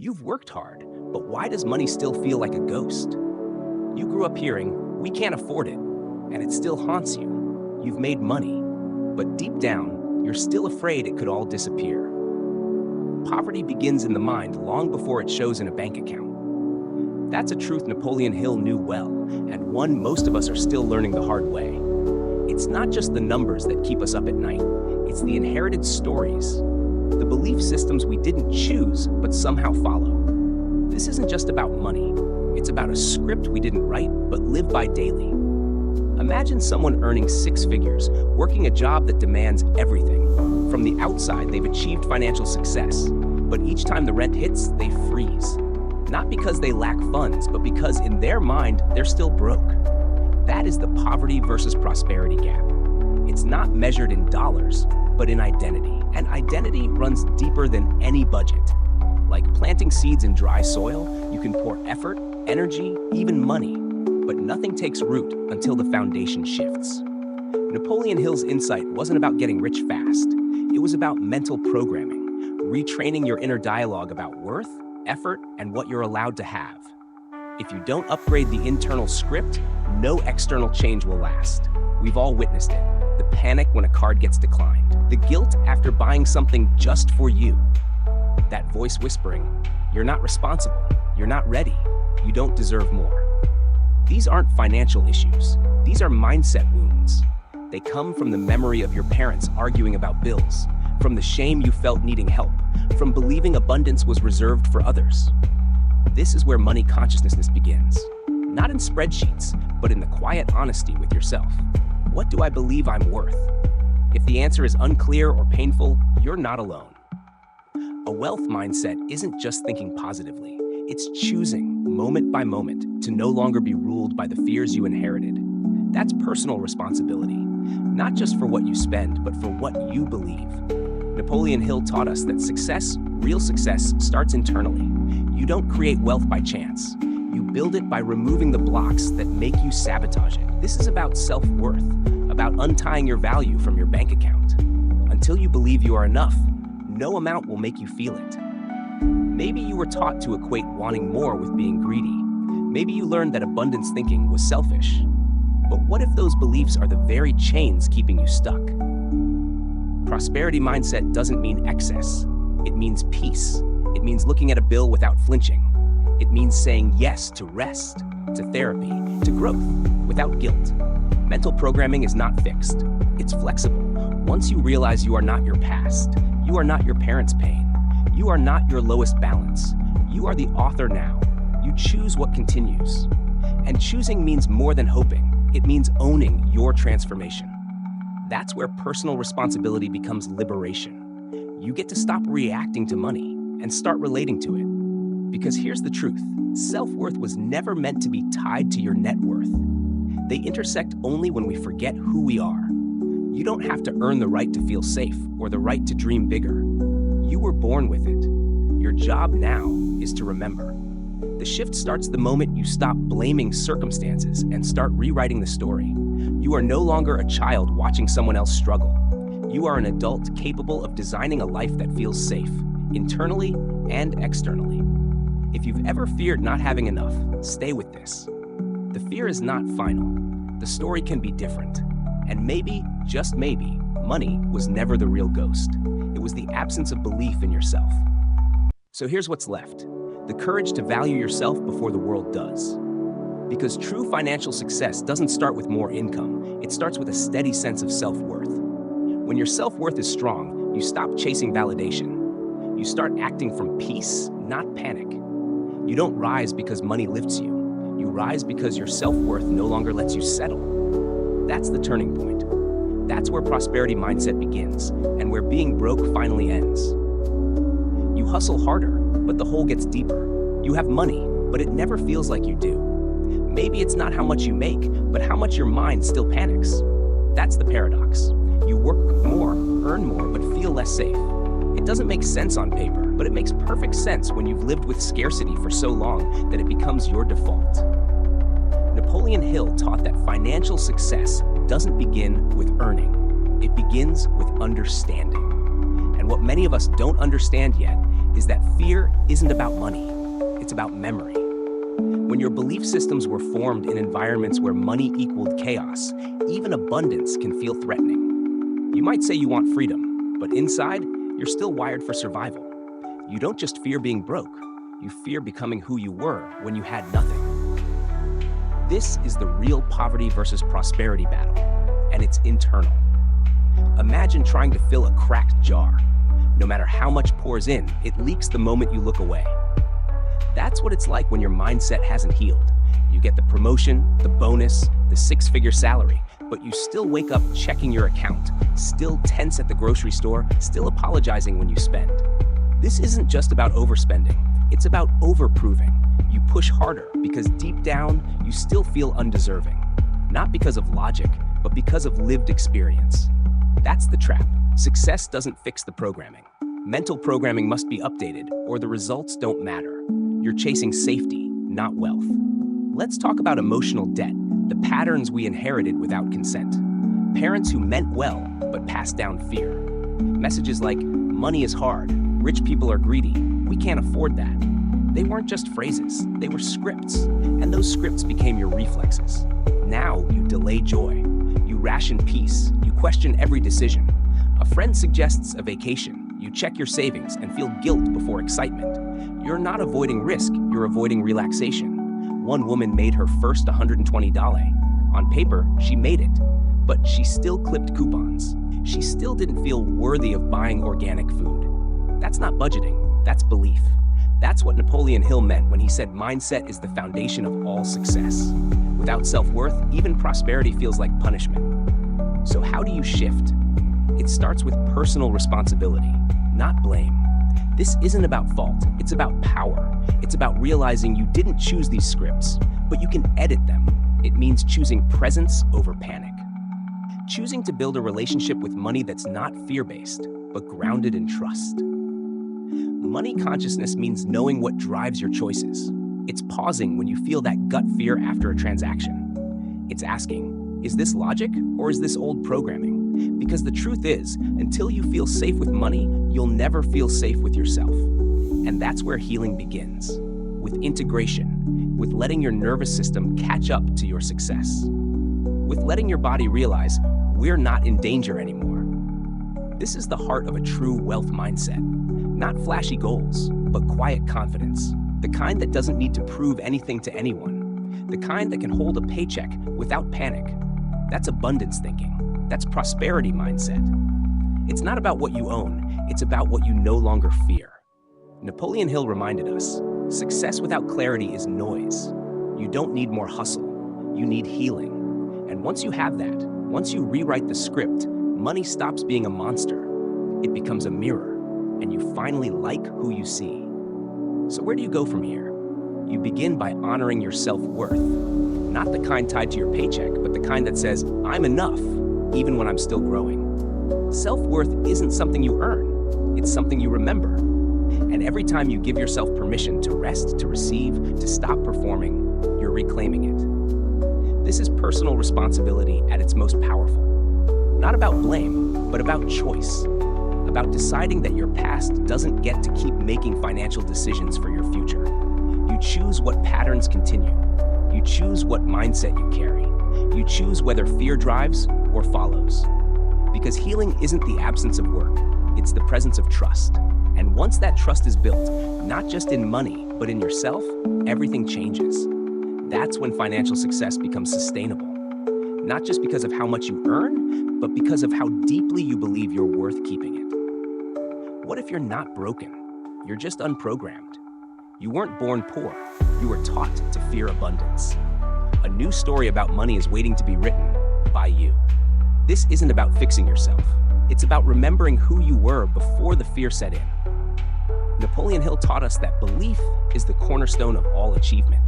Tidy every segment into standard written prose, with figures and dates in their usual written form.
You've worked hard, but why does money still feel like a ghost? You grew up hearing, we can't afford it, and it still haunts you. You've made money, but deep down, you're still afraid it could all disappear. Poverty begins in the mind long before it shows in a bank account. That's a truth Napoleon Hill knew well, and one most of us are still learning the hard way. It's not just the numbers that keep us up at night, it's the inherited stories, the belief systems we didn't choose but somehow follow. This isn't just about money, it's about a script we didn't write but live by daily. Imagine someone earning 6 figures, working a job that demands everything. From the outside, they've achieved financial success, but each time the rent hits, they freeze. Not because they lack funds, but because in their mind, they're still broke. That is the poverty versus prosperity gap. It's not measured in dollars, but in identity. And identity runs deeper than any budget. Like planting seeds in dry soil, you can pour effort, energy, even money, but nothing takes root until the foundation shifts. Napoleon Hill's insight wasn't about getting rich fast. It was about mental programming, retraining your inner dialogue about worth, effort, and what you're allowed to have. If you don't upgrade the internal script, no external change will last. We've all witnessed it. The panic when a card gets declined. The guilt after buying something just for you. That voice whispering, you're not responsible, you're not ready, you don't deserve more. These aren't financial issues. These are mindset wounds. They come from the memory of your parents arguing about bills, from the shame you felt needing help, from believing abundance was reserved for others. This is where money consciousness begins. Not in spreadsheets, but in the quiet honesty with yourself. What do I believe I'm worth? If the answer is unclear or painful, you're not alone. A wealth mindset isn't just thinking positively. It's choosing, moment by moment, to no longer be ruled by the fears you inherited. That's personal responsibility, not just for what you spend, but for what you believe. Napoleon Hill taught us that success, real success, starts internally. You don't create wealth by chance. You build it by removing the blocks that make you sabotage it. This is about self-worth, about untying your value from your bank account. Until you believe you are enough, no amount will make you feel it. Maybe you were taught to equate wanting more with being greedy. Maybe you learned that abundance thinking was selfish. But what if those beliefs are the very chains keeping you stuck? Prosperity mindset doesn't mean excess. It means peace. It means looking at a bill without flinching. It means saying yes to rest, to therapy, to growth, without guilt. Mental programming is not fixed. It's flexible. Once you realize you are not your past, you are not your parents' pain, you are not your lowest balance, you are the author now. You choose what continues. And choosing means more than hoping. It means owning your transformation. That's where personal responsibility becomes liberation. You get to stop reacting to money and start relating to it. Because here's the truth, self-worth was never meant to be tied to your net worth. They intersect only when we forget who we are. You don't have to earn the right to feel safe or the right to dream bigger. You were born with it. Your job now is to remember. The shift starts the moment you stop blaming circumstances and start rewriting the story. You are no longer a child watching someone else struggle. You are an adult capable of designing a life that feels safe, internally and externally. If you've ever feared not having enough, stay with this. The fear is not final. The story can be different. And maybe, just maybe, money was never the real ghost. It was the absence of belief in yourself. So here's what's left. The courage to value yourself before the world does. Because true financial success doesn't start with more income. It starts with a steady sense of self-worth. When your self-worth is strong, you stop chasing validation. You start acting from peace, not panic. You don't rise because money lifts you. You rise because your self-worth no longer lets you settle. That's the turning point. That's where prosperity mindset begins, and where being broke finally ends. You hustle harder, but the hole gets deeper. You have money, but it never feels like you do. Maybe it's not how much you make, but how much your mind still panics. That's the paradox. You work more, earn more, but feel less safe. It doesn't make sense on paper, but it makes perfect sense when you've lived with scarcity for so long that it becomes your default. Napoleon Hill taught that financial success doesn't begin with earning. It begins with understanding. And what many of us don't understand yet is that fear isn't about money, it's about memory. When your belief systems were formed in environments where money equaled chaos, even abundance can feel threatening. You might say you want freedom, but inside, you're still wired for survival. You don't just fear being broke, you fear becoming who you were when you had nothing. This is the real poverty versus prosperity battle, and it's internal. Imagine trying to fill a cracked jar. No matter how much pours in, it leaks the moment you look away. That's what it's like when your mindset hasn't healed. You get the promotion, the bonus, the six-figure salary, but you still wake up checking your account, still tense at the grocery store, still apologizing when you spend. This isn't just about overspending, it's about overproving. You push harder because deep down, you still feel undeserving. Not because of logic, but because of lived experience. That's the trap. Success doesn't fix the programming. Mental programming must be updated, or the results don't matter. You're chasing safety, not wealth. Let's talk about emotional debt, the patterns we inherited without consent. Parents who meant well, but passed down fear. Messages like, money is hard, rich people are greedy, we can't afford that. They weren't just phrases, they were scripts, and those scripts became your reflexes. Now you delay joy, you ration peace, you question every decision. A friend suggests a vacation, you check your savings and feel guilt before excitement. You're not avoiding risk, you're avoiding relaxation. One woman made her first $120. On paper, she made it, but she still clipped coupons. She still didn't feel worthy of buying organic food. That's not budgeting, that's belief. That's what Napoleon Hill meant when he said mindset is the foundation of all success. Without self-worth, even prosperity feels like punishment. So how do you shift? It starts with personal responsibility, not blame. This isn't about fault, it's about power. It's about realizing you didn't choose these scripts, but you can edit them. It means choosing presence over panic. Choosing to build a relationship with money that's not fear-based, but grounded in trust. Money consciousness means knowing what drives your choices. It's pausing when you feel that gut fear after a transaction. It's asking, is this logic or is this old programming? Because the truth is, until you feel safe with money, you'll never feel safe with yourself. And that's where healing begins, with integration, with letting your nervous system catch up to your success, with letting your body realize we're not in danger anymore. This is the heart of a true wealth mindset. Not flashy goals, but quiet confidence. The kind that doesn't need to prove anything to anyone. The kind that can hold a paycheck without panic. That's abundance thinking. That's prosperity mindset. It's not about what you own, it's about what you no longer fear. Napoleon Hill reminded us, success without clarity is noise. You don't need more hustle, you need healing. And once you have that, once you rewrite the script, money stops being a monster. It becomes a mirror, and you finally like who you see. So where do you go from here? You begin by honoring your self-worth. Not the kind tied to your paycheck, but the kind that says, I'm enough, even when I'm still growing. Self-worth isn't something you earn, it's something you remember. And every time you give yourself permission to rest, to receive, to stop performing, you're reclaiming it. This is personal responsibility at its most powerful. Not about blame, but about choice. About deciding that your past doesn't get to keep making financial decisions for your future. You choose what patterns continue. You choose what mindset you carry. You choose whether fear drives or follows. Because healing isn't the absence of work, it's the presence of trust. And once that trust is built, not just in money, but in yourself, everything changes. That's when financial success becomes sustainable. Not just because of how much you earn, but because of how deeply you believe you're worth keeping it. What if you're not broken? You're just unprogrammed. You weren't born poor. You were taught to fear abundance. A new story about money is waiting to be written by you. This isn't about fixing yourself. It's about remembering who you were before the fear set in. Napoleon Hill taught us that belief is the cornerstone of all achievement.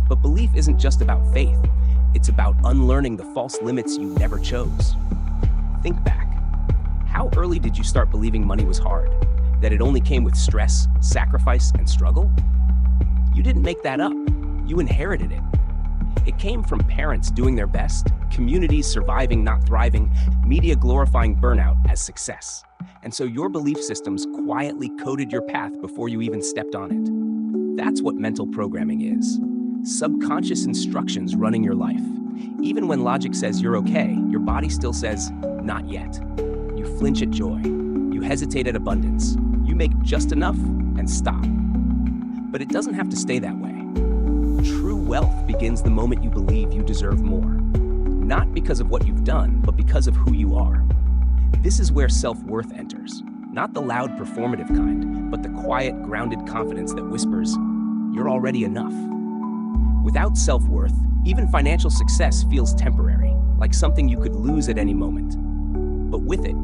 But belief isn't just about faith. It's about unlearning the false limits you never chose. Think back. How early did you start believing money was hard? That it only came with stress, sacrifice, and struggle? You didn't make that up. You inherited it. It came from parents doing their best, communities surviving, not thriving, media glorifying burnout as success. And so your belief systems quietly coded your path before you even stepped on it. That's what mental programming is. Subconscious instructions running your life. Even when logic says you're okay, your body still says, not yet. You flinch at joy. You hesitate at abundance. You make just enough and stop. But it doesn't have to stay that way. True wealth begins the moment you believe you deserve more. Not because of what you've done, but because of who you are. This is where self-worth enters. Not the loud performative kind, but the quiet, grounded confidence that whispers, you're already enough. Without self-worth, even financial success feels temporary, like something you could lose at any moment. But with it,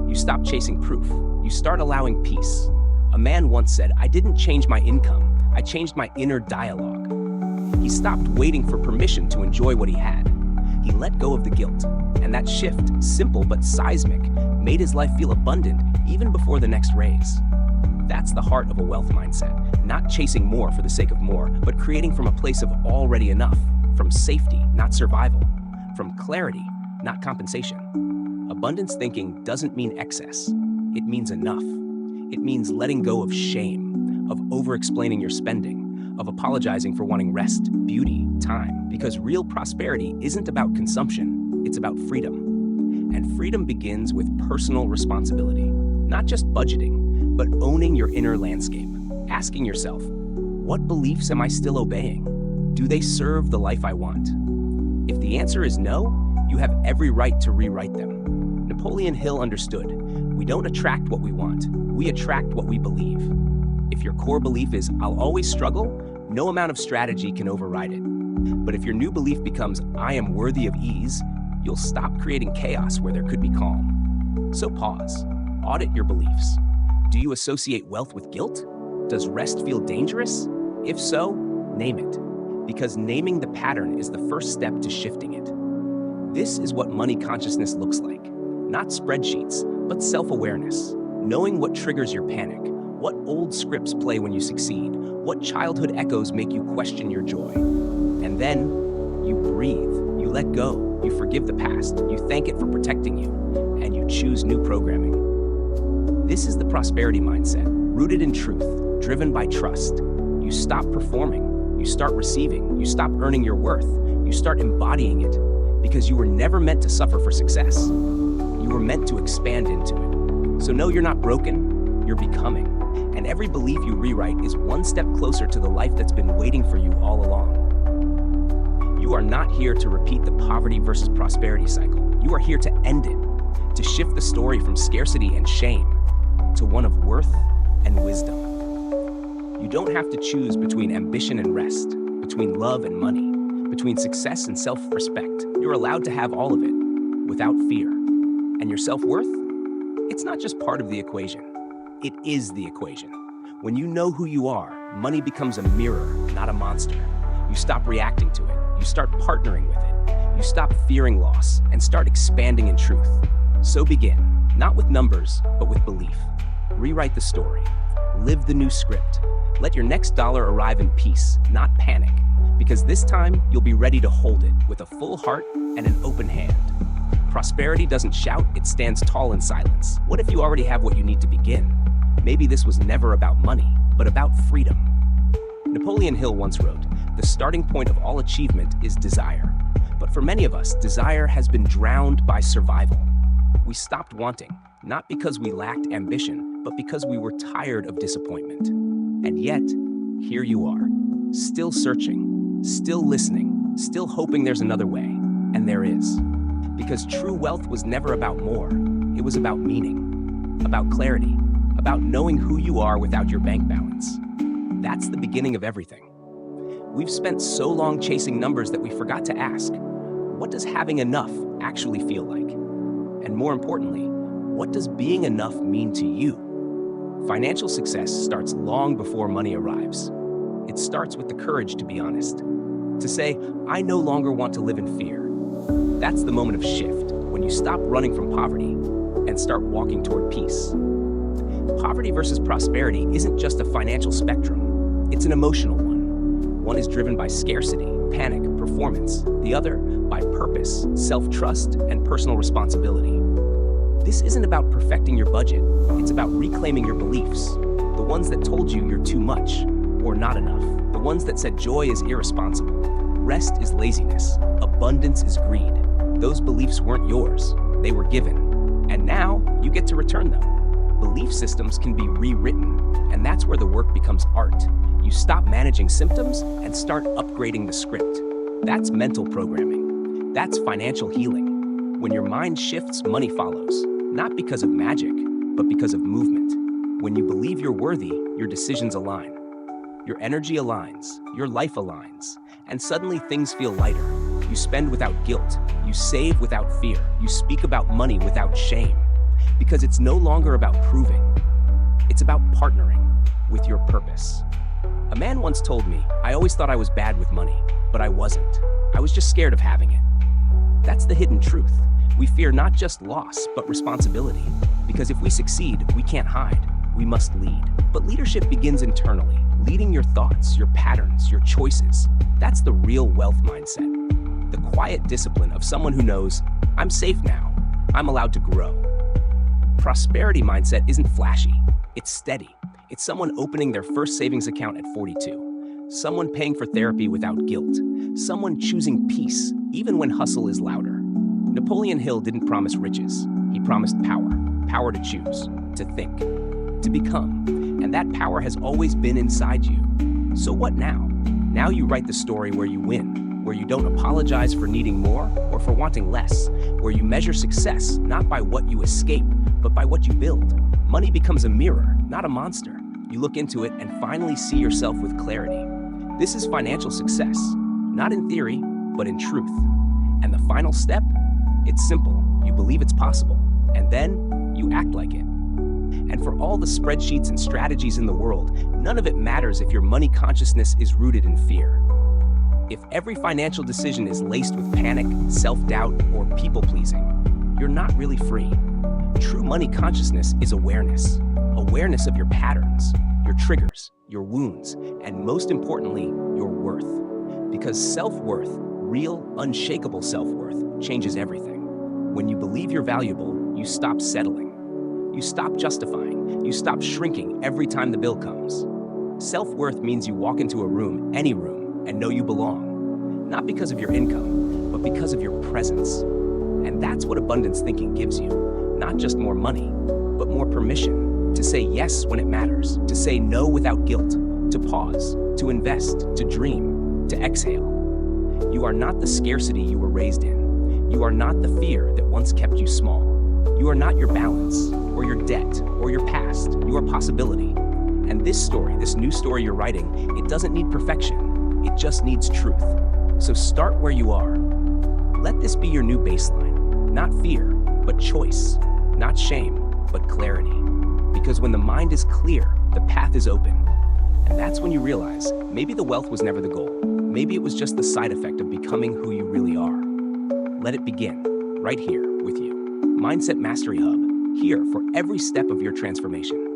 you stop chasing proof. You start allowing peace. A man once said, I didn't change my income, I changed my inner dialogue. He stopped waiting for permission to enjoy what he had. He let go of the guilt, and that shift, simple but seismic, made his life feel abundant even before the next raise. That's the heart of a wealth mindset, not chasing more for the sake of more, but creating from a place of already enough, from safety, not survival, from clarity, not compensation. Abundance thinking doesn't mean excess. It means enough. It means letting go of shame, of over-explaining your spending, of apologizing for wanting rest, beauty, time, because real prosperity isn't about consumption, it's about freedom. And freedom begins with personal responsibility, not just budgeting, but owning your inner landscape, asking yourself, what beliefs am I still obeying? Do they serve the life I want? If the answer is no, you have every right to rewrite them. Napoleon Hill understood, we don't attract what we want, we attract what we believe. If your core belief is, I'll always struggle, no amount of strategy can override it. But if your new belief becomes, I am worthy of ease, you'll stop creating chaos where there could be calm. So pause, audit your beliefs. Do you associate wealth with guilt? Does rest feel dangerous? If so, name it. Because naming the pattern is the first step to shifting it. This is what money consciousness looks like. Not spreadsheets, but self-awareness. Knowing what triggers your panic, what old scripts play when you succeed, what childhood echoes make you question your joy. And then, you breathe, you let go, you forgive the past, you thank it for protecting you, and you choose new programming. This is the prosperity mindset, rooted in truth, driven by trust. You stop performing, you start receiving, you stop earning your worth, you start embodying it, because you were never meant to suffer for success. You were meant to expand into it. So know you're not broken, you're becoming. And every belief you rewrite is one step closer to the life that's been waiting for you all along. You are not here to repeat the poverty versus prosperity cycle. You are here to end it, to shift the story from scarcity and shame to one of worth and wisdom. You don't have to choose between ambition and rest, between love and money, between success and self-respect. You're allowed to have all of it, without fear. And your self-worth? It's not just part of the equation. It is the equation. When you know who you are, money becomes a mirror, not a monster. You stop reacting to it. You start partnering with it. You stop fearing loss and start expanding in truth. So begin, not with numbers, but with belief. Rewrite the story. Live the new script. Let your next dollar arrive in peace, not panic. Because this time, you'll be ready to hold it with a full heart and an open hand. Prosperity doesn't shout, it stands tall in silence. What if you already have what you need to begin? Maybe this was never about money, but about freedom. Napoleon Hill once wrote, the starting point of all achievement is desire. But for many of us, desire has been drowned by survival. We stopped wanting, not because we lacked ambition, but because we were tired of disappointment. And yet, here you are, still searching, still listening, still hoping there's another way. And there is. Because true wealth was never about more. It was about meaning, about clarity, about knowing who you are without your bank balance. That's the beginning of everything. We've spent so long chasing numbers that we forgot to ask, what does having enough actually feel like? And more importantly, what does being enough mean to you? Financial success starts long before money arrives. It starts with the courage to be honest. To say, I no longer want to live in fear. That's the moment of shift, when you stop running from poverty and start walking toward peace. Poverty versus prosperity isn't just a financial spectrum, it's an emotional one. One is driven by scarcity, panic, performance. The other, by purpose, self-trust, and personal responsibility. This isn't about perfecting your budget, it's about reclaiming your beliefs. The ones that told you you're too much or not enough. The ones that said joy is irresponsible, rest is laziness, abundance is greed. Those beliefs weren't yours, they were given. And now you get to return them. Belief systems can be rewritten, and that's where the work becomes art. You stop managing symptoms and start upgrading the script. That's mental programming. That's financial healing. When your mind shifts, money follows. Not because of magic, but because of movement. When you believe you're worthy, your decisions align. Your energy aligns, your life aligns, and suddenly things feel lighter. You spend without guilt, you save without fear, you speak about money without shame. Because it's no longer about proving, it's about partnering with your purpose. A man once told me, I always thought I was bad with money, but I wasn't. I was just scared of having it. That's the hidden truth. We fear not just loss, but responsibility. Because if we succeed, we can't hide. We must lead. But leadership begins internally, leading your thoughts, your patterns, your choices. That's the real wealth mindset. The quiet discipline of someone who knows, I'm safe now, I'm allowed to grow. Prosperity mindset isn't flashy, it's steady. It's someone opening their first savings account at 42. Someone paying for therapy without guilt. Someone choosing peace, even when hustle is louder. Napoleon Hill didn't promise riches. He promised power. Power to choose, to think, to become. And that power has always been inside you. So what now? Now you write the story where you win, where you don't apologize for needing more or for wanting less, where you measure success not by what you escape, but by what you build. Money becomes a mirror, not a monster. You look into it and finally see yourself with clarity. This is financial success, not in theory, but in truth. And the final step? It's simple. You believe it's possible, and then you act like it. And for all the spreadsheets and strategies in the world, none of it matters if your money consciousness is rooted in fear. If every financial decision is laced with panic, self-doubt, or people-pleasing, you're not really free. True money consciousness is awareness. Awareness of your patterns, your triggers, your wounds, and most importantly, your worth. Because self-worth, real, unshakable self-worth, changes everything. When you believe you're valuable, you stop settling. You stop justifying. You stop shrinking every time the bill comes. Self-worth means you walk into a room, any room, and know you belong. Not because of your income, but because of your presence. And that's what abundance thinking gives you. Not just more money, but more permission to say yes when it matters, to say no without guilt, to pause, to invest, to dream, to exhale. You are not the scarcity you were raised in. You are not the fear that once kept you small. You are not your balance, or your debt, or your past. You are possibility. And this story, this new story you're writing, it doesn't need perfection. It just needs truth. So start where you are. Let this be your new baseline. Not fear, but choice. Not shame, but clarity. Because when the mind is clear, the path is open. And that's when you realize maybe the wealth was never the goal. Maybe it was just the side effect of becoming who you really are. Let it begin, right here with you. Mindset Mastery Hub, here for every step of your transformation.